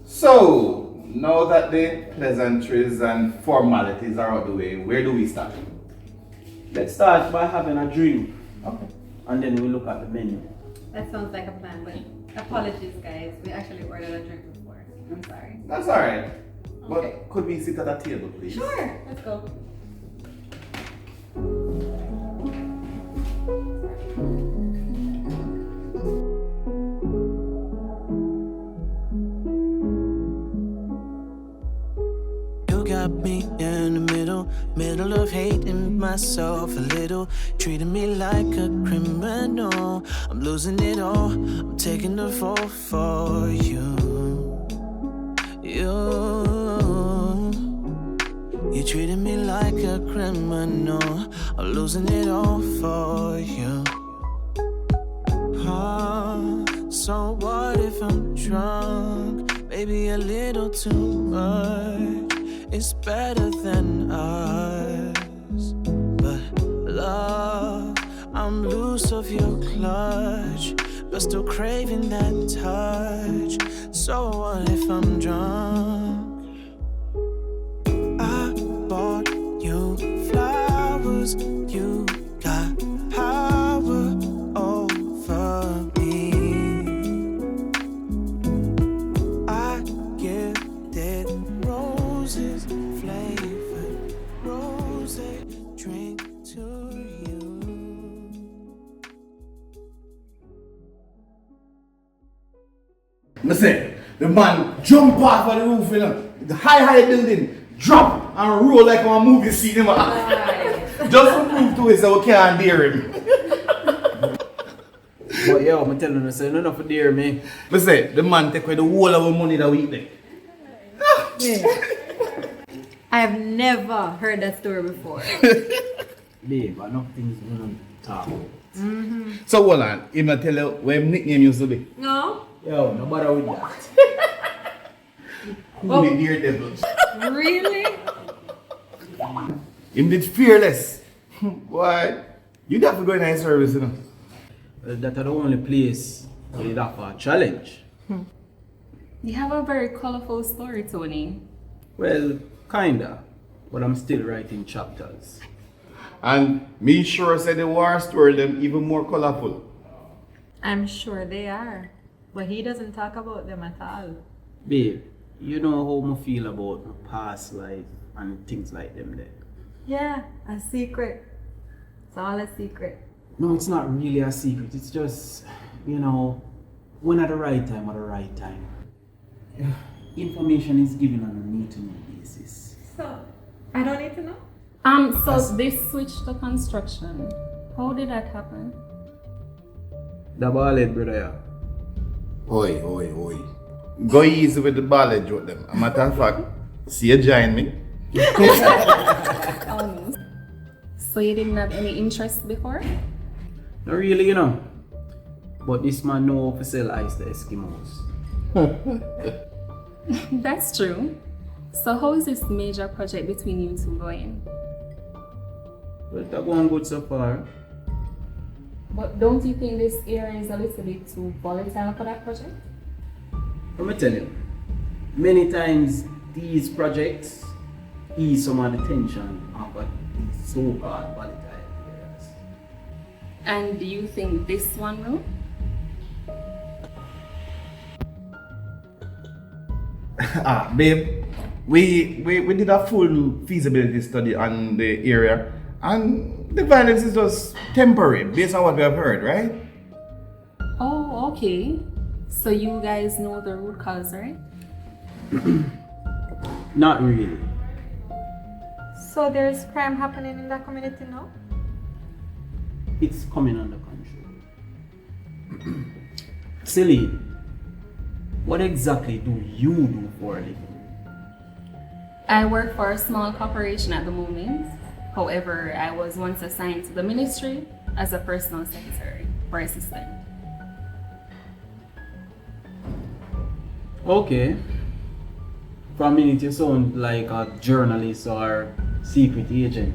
So, now that the pleasantries and formalities are out the way, where do we start? Let's start by having a drink. Okay. And then we look at the menu. That sounds like a plan, but apologies guys, we actually ordered a drink before. I'm sorry. That's alright. Okay. But could we sit at a table, please? Sure, let's go. You got me in the middle of hating myself a little, treating me like a criminal. I'm losing it all, I'm taking the fall for you. You treating me like a criminal, I'm losing it all for you. So what if I'm drunk? Maybe a little too much. It's better than us. But love, I'm loose of your clutch, but still craving that touch. So what if I'm drunk? I bought you flowers, you got power over me. I gifted roses, flavored rose drink to you. Listen, the man jump off of the roof, you know, the high building, drop and roll like a movie scene. Just to prove to us that we can't dare him. But yo, I'm telling you, say, no enough for dear me. Listen, the man take away the whole of our money that we eat there. I have never heard that story before. Babe, enough things we don't talk about. So hold on, him not tell you what his nickname used to be. No? Yo, no bother with that. Who the daredevils? Really? Him did fearless. Boy, you'd have to go in his service, you know. That's the only place where you have a challenge. You have a very colorful story, Tony. Well, kinda. But I'm still writing chapters. And me sure said the war story them even more colorful. I'm sure they are. But he doesn't talk about them at all. Babe, you know how I feel about my past life and things like them there. Yeah, a secret. It's all a secret. No, it's not really a secret. It's just, you know, when at the right time, at the right time. Information is given on a need-to-know basis. So, I don't need to know? So they switched to construction. How did that happen? The ballad, brother. Oi. Go easy with the ballad joke them. A matter of fact, see you join me. Almost. So you didn't have any interest before? Not really, you know. But this man know how to sell ice to Eskimos. That's true. So how is this major project between you two going? Well, it's going good so far. But don't you think this area is a little bit too volatile for that project? Let me tell you, many times these projects ease some of the tension of what these so-called volatile areas. And do you think this one will? Babe, we did a full feasibility study on the area and the violence is just temporary based on what we have heard, right? Oh, okay. So you guys know the root cause, right? Not really. So there's crime happening in that community now? It's coming under control. Celine, what exactly do you do for a living? I work for a small corporation at the moment. However, I was once assigned to the ministry as a personal secretary or assistant. Okay. For a minute, you sound like a journalist or secret agent.